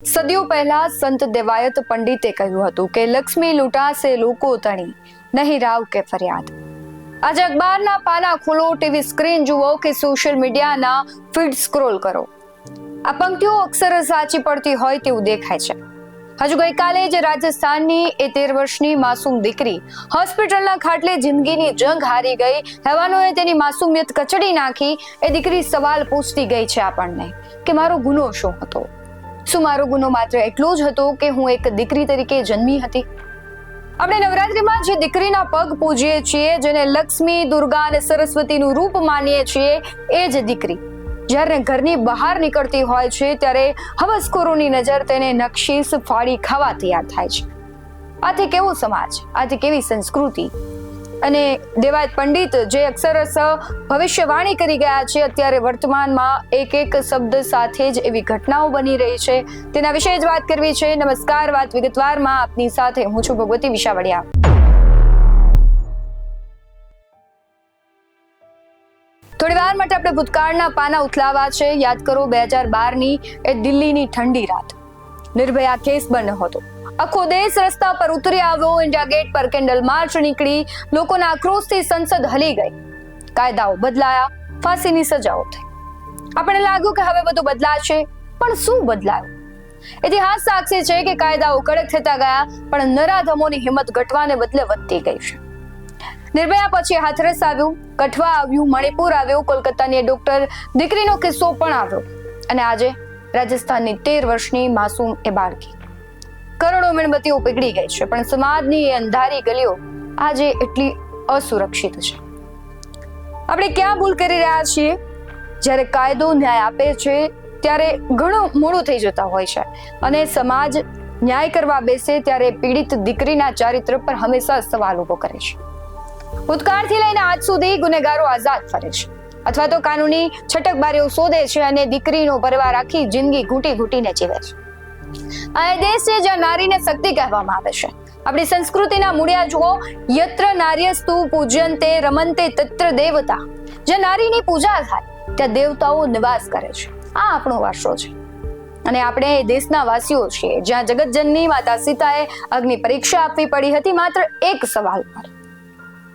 સદીઓ પહેલા સંત દેવાયત પંડિતે કહ્યું હતું કે લક્ષ્મી લૂંટાશે લોકો તણી, નહીં રાવ કે ફરિયાદ. આજે અખબારના પાના ખોલો, ટીવી સ્ક્રીન જુઓ કે સોશિયલ મીડિયાના ફીડ સ્ક્રોલ કરો, આ પંક્તિઓ અક્ષર સાચી પડતી હોય તેવું દેખાય છે. હજુ ગઈકાલે જ રાજસ્થાનની 13 વર્ષની માસૂમ દીકરી હોસ્પિટલના ખાટલે જિંદગીની જંગ હારી ગઈ. હેવાનોએ તેની માસૂમિયત કચડી નાખી. એ દીકરી સવાલ પૂછતી ગઈ છે આપણને કે મારો ગુનો શું હતો? શું મારો ગુનો માત્ર એટલો જ હતો કે હું એક દીકરી તરીકે જન્મી હતી? આપણે નવરાત્રીમાં જે દીકરીના પગ પૂજીએ છીએ, જેને લક્ષ્મી, દુર્ગા અને સરસ્વતીનું રૂપ માનીએ છીએ, એ જ દીકરી જ્યારે ઘરની બહાર નીકળતી હોય છે ત્યારે હવસખોરોની નજર તેને નક્ષીસ ફાડી ખાવા તૈયાર થાય છે. આથી કેવો સમાજ, આથી કેવી સંસ્કૃતિ! અને દેવાયત પંડિત જે અક્ષરશ ભવિષ્યવાણી કરી ગયા છે, અત્યારે વર્તમાનમાં એક એક શબ્દ સાથે જ એવી ઘટનાઓ બની રહી છે, તેના વિશે જ વાત કરવી છે. નમસ્કાર, વાત વિગતવારમાં આપની સાથે હું છું ભગવતી વિશાવડિયા. થોડી વાર માટે આપણે ભૂતકાળના પાના ઉથલાવા છે. યાદ કરો 2012ની એ દિલ્હીની ઠંડી રાત. નિર્ભયા કેસ બન્યો હતો. આખો દેશ રસ્તા પર ઉતરી આવ્યો. ઇન્ડિયા ગેટ પર કેન્ડલ માર્ચ નીકળી. લોકોના આક્રોશથી સંસદ હલી ગઈ. કાયદાઓ બદલાયા, ફાંસીની સજાઓ થઈ. આપણને લાગ્યું કે હવે બધું બદલાશે, પણ શું બદલાયું? ઇતિહાસ સાક્ષી છે કે કાયદાઓ કડક થતા ગયા, પણ નરાધમોની હિંમત ઘટવાને બદલે વધતી ગઈ છે. નિર્ભયા પછી હાથરસ આવ્યું, કઠવા આવ્યું, મણિપુર આવ્યું, કોલકાતાની ડોક્ટર દીકરીનો કિસ્સો પણ આવ્યો, અને આજે રાજસ્થાનની 13 વર્ષની માસૂમ એ બાળકી. કરોડો મીણબત્તીઓ પીગળી ગઈ છે, પણ સમાજની એ અંધારી ગલીઓ આજે એટલી અસુરક્ષિત છે. આપણે ક્યાં ભૂલ કરી રહ્યા છીએ? જ્યારે કાયદો ન્યાય આપે છે ત્યારે ઘણું મોડું થઈ જતા હોય છે, અને સમાજ ન્યાય કરવા બેસે ત્યારે પીડિત દીકરીના ચારિત્ર પર હંમેશા સવાલ ઉભો કરે છે. ભૂતકાળથી લઈને આજ સુધી ગુનેગારો આઝાદ ફરે છે, અથવા તો કાનૂની છટકબારીઓ શોધે છે, અને દીકરીનો પરિવાર આખી જિંદગી ઘૂંટી ઘૂંટીને જીવે છે. આ દેશ છે જ્યાં નારીને શક્તિ કહેવામાં આવે છે. આપણી સંસ્કૃતિના મૂળિયા જુઓ. યત્ર નાર્યસ્તુ પૂજ્યન્તે રમન્તે તત્ર દેવતા. જ્યાં નારીની પૂજા થાય ત્યાં દેવતાઓ નિવાસ કરે છે. આ આપણો વારસો છે, અને આપણે એ દેશના વાસીઓ છીએ જ્યાં જગતજનની માતા સીતાએ અગ્નિ પરીક્ષા આપવી પડી હતી માત્ર એક સવાલ પર.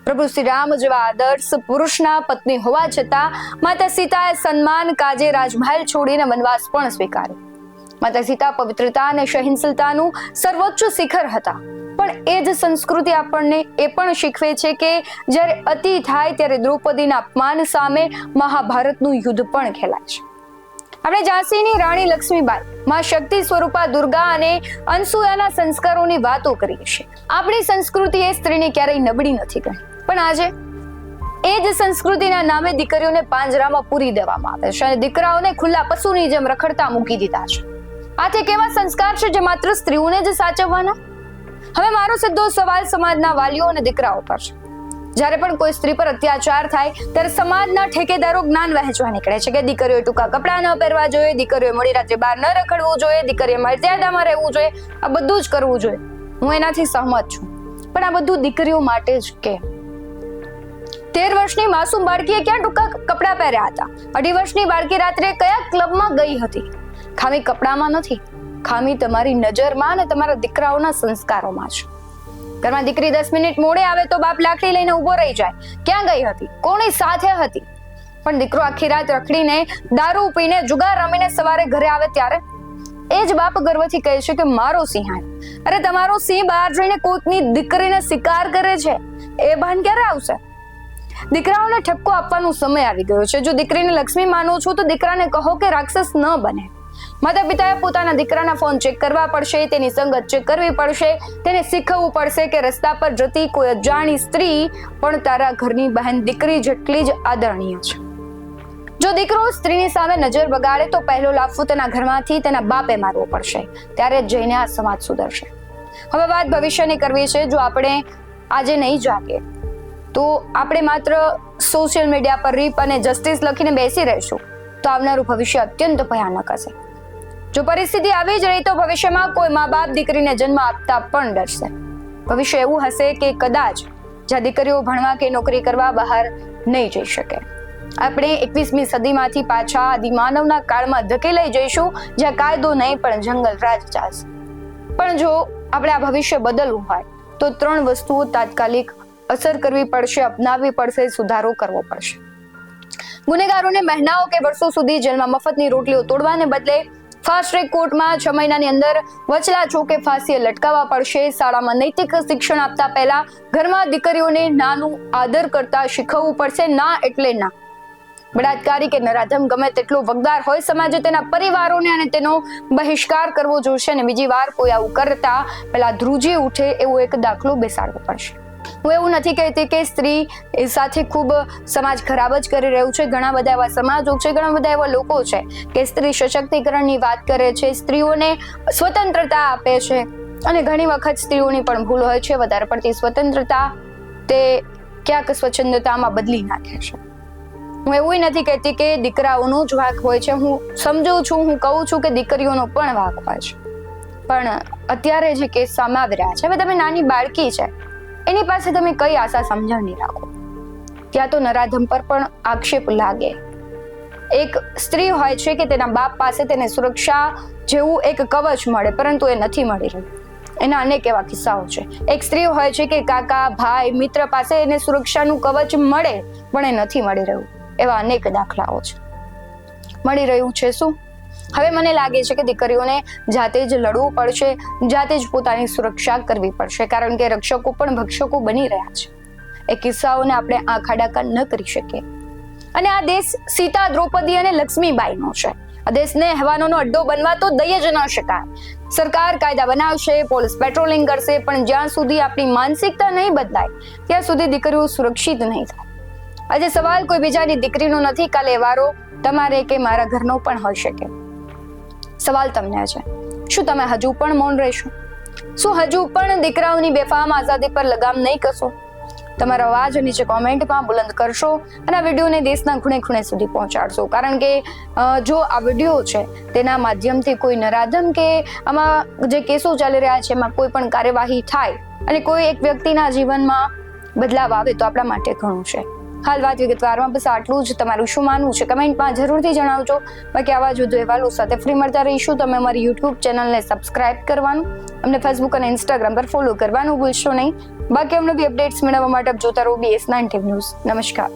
પ્રભુ શ્રી રામ જેવા આદર્શ પુરુષના પત્ની હોવા છતાં માતા સીતાએ સન્માન કાજે રાજમહેલ છોડીને વનવાસ પણ સ્વીકાર્યો. માતા સીતા પવિત્રતા અને સહનશીલતાનું સર્વોચ્ચ શિખર હતા. પણ એ જ સંસ્કૃતિ આપણને એ પણ શીખવે છે કે જ્યારે અતિ થાય ત્યારે દ્રૌપદીના અપમાન સામે મહાભારતનું યુદ્ધ પણ ખેલાય છે. આપણે ઝાંસીની રાણી લક્ષ્મીબાઈ, માં શક્તિ સ્વરૂપા દુર્ગા અને અનસુયાના સંસ્કારોની વાતો કરીએ છીએ. આપણી સંસ્કૃતિએ સ્ત્રીને ક્યારેય નબળી નથી ગણી, પણ આજે એ જ સંસ્કૃતિના નામે દીકરીઓને પાંજરામાં પૂરી દેવામાં આવે છે, અને દીકરાઓને ખુલ્લા પશુની જેમ રખડતા મૂકી દીધા છે. આથી કેવા સંસ્કાર છે જે માત્ર સ્ત્રીઓને જ સાચવવાના? હવે મારો સીધો સવાલ સમાજના વાલીઓ અને દીકરાઓ પર છે. જ્યારે પણ કોઈ સ્ત્રી પર અત્યાચાર થાય ત્યારે સમાજના ઠેકેદારો જ્ઞાન વહેંચવા નીકળે છે કે દીકરીઓએ ટૂંકા કપડાં ન પહેરવા જોઈએ, દીકરીઓએ મોડી રાત્રે બહાર ન રખડવું જોઈએ, દીકરીએ મર્યાદામાં રહેવું જોઈએ. આ બધું જ કરવું જોઈએ. હું એનાથી સહમત છું, પણ આ બધું દીકરીઓ માટે જ કેમ? 13 વર્ષની માસૂમ બાળકીએ ક્યાં ટૂંકા કપડાં પહેર્યા હતા? 2.5 વર્ષની બાળકી રાત્રે કયા ક્લબમાં ગઈ હતી? ખામી કપડામાં નથી, ખામી તમારી નજરમાં અને તમારા દીકરાઓના સંસ્કારોમાં છે. ઘરમાં દીકરી 10 મિનિટ મોડે આવે તો બાપ લાકડી લઈને ઉભો રહી જાય. ક્યાં ગઈ હતી? કોની સાથે હતી? પણ દીકરો આખી રાત રખડીને, દારૂ પીને, જુગાર રમીને સવારે ઘરે આવે ત્યારે એ જ બાપ ગર્વથી કહે છે કે મારો સિંહ આવ્યો. અરે તમારો સિંહ બહાર જઈને કોઈકની દીકરીને શિકાર કરે છે, એ ભાન ક્યારે આવશે? દીકરાઓને ઠપકો આપવાનો સમય આવી ગયો છે. જો દીકરીને લક્ષ્મી માનો છો તો દીકરાને કહો કે રાક્ષસ ન બને. માતા પિતાએ પોતાના દીકરાના ફોન ચેક કરવા પડશે, તેની સંગત ચેક કરવી પડશે, તેને શીખવવું પડશે કે રસ્તા પર જતી કોઈ અજાણી સ્ત્રી પણ તારા ઘરની બહેન દીકરી જેટલી જ આદરણીય છે. જો દીકરો સ્ત્રીની સામે નજર બગાડે તો પહેલો લાફો તેના ઘરમાંથી તેના બાપે મારવો પડશે. ત્યારે જઈને આ સમાજ સુધરશે. હવે વાત ભવિષ્યની કરવી છે. જો આપણે આજે નહીં જાગીએ તો આપણે માત્ર સોશિયલ મીડિયા પર રીપ અને જસ્ટિસ લખીને બેસી રહીશું તો આવનારું ભવિષ્ય અત્યંત ભયાનક હશે. જો પરિસ્થિતિ આવી જ રહી તો ભવિષ્યમાં કોઈ મા બાપ દીકરીને જન્મ આપતા પણ ડરશે. ભવિષ્ય એવું હશે કે કદાચ જ્યાં દીકરીઓ ભણવા કે નોકરી કરવા બહાર નહીં જઈ શકે, આપણે 21મી સદીમાંથી પાછા આદિમાનવના કાળમાં ધકેલાઈ જઈશું, જ્યાં કાયદો નહીં પણ જંગલ રાજ ચાલશે. પણ જો આપણે આ ભવિષ્ય બદલવું હોય તો 3 વસ્તુઓ તાત્કાલિક અસર કરવી પડશે, અપનાવવી પડશે, સુધારો કરવો પડશે. ગુનેગારોને મહિનાઓ કે વર્ષો સુધી જેલમાં મફતની રોટલીઓ તોડવાને બદલે ફાસ્ટ ટ્રેક કોર્ટમાં 6 મહિનાની અંદર વચલા ચોકે ફાંસીએ લટકાવવા પડશે. શાળામાં નૈતિક શિક્ષણ આપતા પહેલા ઘરમાં દીકરીઓને નાનું આદર કરતા શીખવવું પડશે. ના એટલે ના. બળાત્કારી કે નરાધમ ગમે તેટલો વગદાર હોય, સમાજે તેના પરિવારોને અને તેનો બહિષ્કાર કરવો જોઈશે અને બીજી વાર કોઈ આવું કરતા પહેલા ધ્રુજી ઉઠે એવો એક દાખલો બેસાડવો પડશે. હું એવું નથી કહેતી કે સ્ત્રી સાથે ખૂબ સમાજ ખરાબ જ કરી રહ્યું છે. ઘણા બધા એવા સમાજો છે, ઘણા બધા એવા લોકો છે કે સ્ત્રી સશક્તિકરણની વાત કરે છે, સ્ત્રીઓને સ્વતંત્રતા આપે છે અને ઘણી વખત સ્ત્રીઓની પણ ભૂલ હોય છે. વધારે પડતી સ્વતંત્રતા તે ક્યાંક સ્વચ્છંદતામાં બદલી નાખે છે. હું એવું નથી કહેતી કે દીકરાઓનો જ વાંક હોય છે. હું સમજુ છું, હું કહું છું કે દીકરીઓનો પણ વાંક હોય છે. પણ અત્યારે જે કેસ સામે આવી રહ્યા છે, હવે તમે નાની બાળકી છે, એની પાસે તમે કઈ આશા સમજણની રાખો? ત્યાં તો નરાધમ પર પણ આક્ષેપ લાગે. એક સ્ત્રી હોય છે કે તેના બાપ પાસે તેને સુરક્ષા જેવું એક કવચ મળે, પરંતુ એ નથી મળી રહ્યું. એના અનેક એવા કિસ્સાઓ છે. એક સ્ત્રી હોય છે કે કાકા, ભાઈ, મિત્ર પાસે એને સુરક્ષાનું કવચ મળે, પણ એ નથી મળી રહ્યું. એવા અનેક દાખલાઓ છે. મળી રહ્યું છે શું? હવે મને લાગે છે કે દીકરીઓને જાતે જ લડવું પડશે, જાતે જ પોતાની સુરક્ષા કરવી પડશે, કારણ કે રક્ષકો પણ ભક્ષકો બની રહ્યા છે. એ કિસ્સાઓને આપણે આંખ આડા ન કરી શકીએ. અને આ દેશ સીતા, દ્રૌપદી અને લક્ષ્મીબાઈનો છે. આ દેશને હવાનોનો અડ્ડો બનવા તો દઈ જ ન શકાય. સરકાર કાયદા બનાવશે, પોલીસ પેટ્રોલિંગ કરશે, પણ જ્યાં સુધી આપણી માનસિકતા નહીં બદલાય ત્યાં સુધી દીકરીઓ સુરક્ષિત નહીં થાય. આજે સવાલ કોઈ બીજાની દીકરીનો નથી, કાલે વારો તમારે કે મારા ઘરનો પણ હોઈ શકે. સવાલ તમને છે, શું તમે હજુ પણ મૌન રહેશો? શું હજુ પણ દીકરાઓની બેફામ આઝાદી પર લગામ નહીં કરશો? તમારો અવાજ નીચે કોમેન્ટમાં બુલંદ કરશો અને આ વિડીયોને દેશના ખૂણે ખૂણે સુધી પહોંચાડશો, કારણ કે જો આ વિડીયો છે તેના માધ્યમથી કોઈ નરાધમ કે આમાં જે કેસો ચાલી રહ્યા છે એમાં કોઈ પણ કાર્યવાહી થાય અને કોઈ એક વ્યક્તિના જીવનમાં બદલાવ આવે તો આપણા માટે ઘણું છે. હાલ વાત વિગતવારમાં બસ આટલું જ. તમારું શું માનવું છે કમેન્ટમાં જરૂરથી જણાવજો. બાકી આવા જ વધુ અહેવાલો સાથે ફરી મળતા રહીશું. તમે અમારી યુટ્યુબ ચેનલને સબસ્ક્રાઇબ કરવાનું, અમને ફેસબુક અને ઇન્સ્ટાગ્રામ પર ફોલો કરવાનું ભૂલશો નહીં. બાકી અમને બી અપડેટ્સ મેળવવા માટે જોતા રહો BS9 ન્યૂઝ. નમસ્કાર.